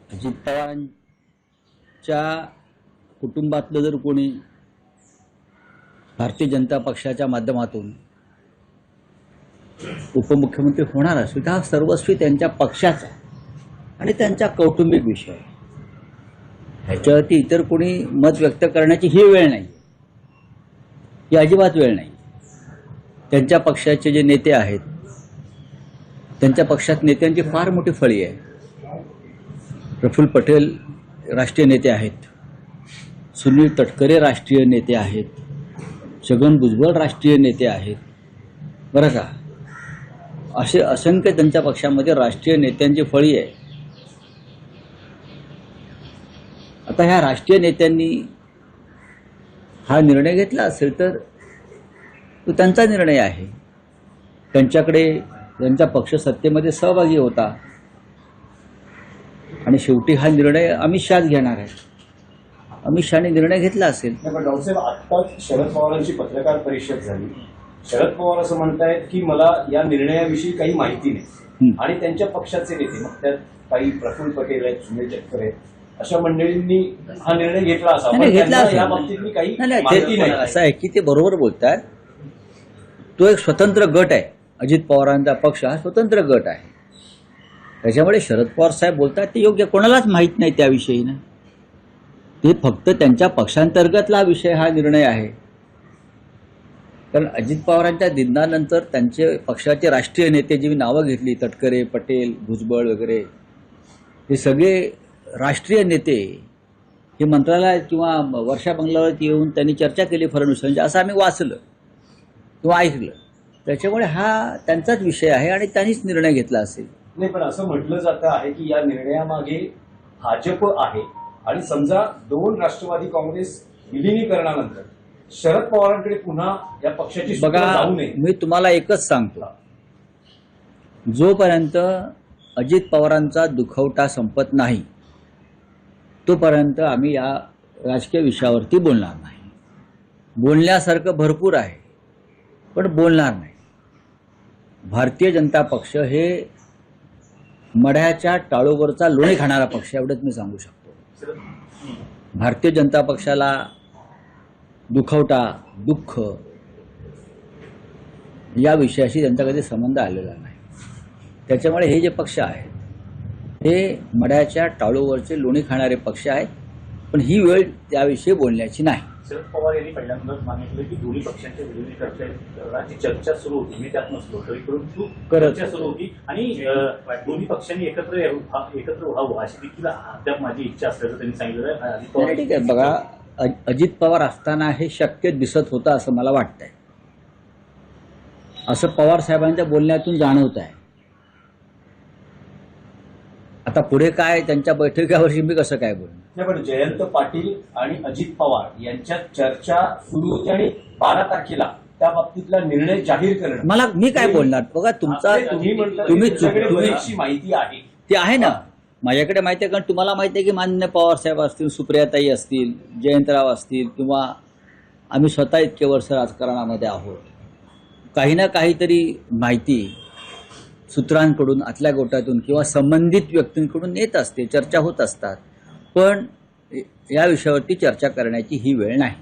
अजित पवारांच्या कुटुंबातलं जर कोणी भारतीय जनता पक्षाच्या माध्यमातून उपमुख्यमंत्री होणार असेल तर हा सर्वस्वी त्यांच्या पक्षाचा आणि त्यांचा कौटुंबिक विषय आहे. ह्याच्यावरती इतर कोणी मत व्यक्त करण्याची ही वेळ नाही, ही अजिबात वेळ नाही. त्यांच्या पक्षाचे जे नेते आहेत, त्यांच्या पक्षात नेत्यांची फार मोठी फळी आहे. प्रफुल्ल पटेल राष्ट्रीय नेते आहेत, सुनील तटकरे राष्ट्रीय नेते आहेत, छगन भुजबळ राष्ट्रीय नेते आहेत, बरं का. असे असंख्य त्यांच्या पक्षामध्ये राष्ट्रीय नेत्यांची फळी आहे. आता ह्या राष्ट्रीय नेत्यांनी हा निर्णय घेतला असेल तर तो त्यांचा निर्णय आहे. त्यांच्याकडे त्यांचा पक्ष सत्तेमध्ये सहभागी होता आणि शेवटी हा निर्णय अमित शहाच घेणार आहे. अमित शहाने निर्णय घेतला असेल. पण रावसाहेब, आत्ताच शरद पवारांची पत्रकार परिषद झाली. शरद पवार असं म्हणतायत की मला या निर्णयाविषयी काही माहिती नाही आणि त्यांच्या पक्षाचे नेते, मग त्यात काही प्रफुल्ल पटेल आहेत, सुनील तटकरे आहेत, अशा मंडळींनी हा निर्णय घेतला असावा. या बाबतीत काही माहिती नाही. असं आहे की ते बरोबर बोलतात. तो एक स्वतंत्र गट आहे. अजित पवारांचा पक्ष हा स्वतंत्र गट आहे. त्याच्यामुळे शरद पवार साहेब बोलतात ते योग्य. कोणालाच माहीत नाही त्याविषयी ना. ते फक्त त्यांच्या पक्षांतर्गतला विषय हा निर्णय आहे. कारण अजित पवारांच्या निधनानंतर त्यांचे पक्षाचे राष्ट्रीय नेते जी नावं घेतली, तटकरे, पटेल, भुजबळ वगैरे, हे सगळे राष्ट्रीय नेते हे मंत्रालयात किंवा वर्षा बंगल्यावर येऊन त्यांनी चर्चा केली फडणवीसांची, असं आम्ही वाचलं किंवा ऐकलं. त्याच्यामुळे हा त्यांचाच विषय आहे आणि त्यांनीच निर्णय घेतला असेल. नाही, पण असं म्हटलं जातं आहे की या निर्णयामागे भाजप आहे आणि समजा 2 राष्ट्रवादी काँग्रेस विलिनीकरणानंतर शरद पवारांकडे पुन्हा या पक्षाची सूत्र बघा, जाऊ नये. मी तुम्हाला एकच सांगतो, जोपर्यंत अजित पवारांचा दुखवटा संपत नाही तोपर्यंत आम्ही या राजकीय विषयावरती बोलणार नाही. बोलण्यासारखं भरपूर आहे पण बोलणार नाही. भारतीय जनता पक्ष हे मढ्याच्या टाळूवरचा लोणी खाणारा पक्ष, एवढंच मी सांगू शकतो. भारतीय जनता पक्षाला दुखवटा, दुःख या विषयाशी त्यांचा कधी संबंध आलेला नाही. त्याच्यामुळे हे जे पक्ष आहेत हे मढ्याच्या टाळूवरचे लोणी खाणारे पक्ष आहेत. पण ही वेळ त्याविषयी बोलण्याची नाही. शरद पवार यांनी पहिल्यांदाच मागितलं की दोन्ही पक्षांच्या विलिनीकरणाची चर्चा सुरू होती. मी त्यात नसलो तरी परंतु चर्चा सुरू होती आणि दोन्ही पक्षांनी एकत्र व्हावं अशी देखील अद्याप माझी इच्छा असल्याचं त्यांनी सांगितलं. ठीक आहे. बघा, अजित पवार असताना हे शक्य दिसत होतं असं मला वाटतंय. असं पवार साहेबांच्या बोलण्यातून जाणवत आहे. आता पुढे काय त्यांच्या बैठकीवरची मी कसं काय बोलणार. नाही, पण जयंत पाटील आणि अजित पवार यांच्यात चर्चा सुरू होती आणि 12 तारखेला त्या बाबतीतला निर्णय जाहीर करणं. मी काय बोलणार. बघा, तुम्ही माहिती आहे ती आहे ना माझ्याकडे माहिती आहे. कारण तुम्हाला माहिती आहे की माननीय पवार साहेब असतील, सुप्रियाताई असतील, जयंतराव असतील किंवा आम्ही स्वतः इतके वर्ष राजकारणामध्ये आहोत, काही ना काहीतरी माहिती सूत्रांकडून, आतल्या गोटातून किंवा संबंधित व्यक्तींकडून येत असते, चर्चा होत असतात. पण या विषयावरती चर्चा करण्याची ही वेळ नाही.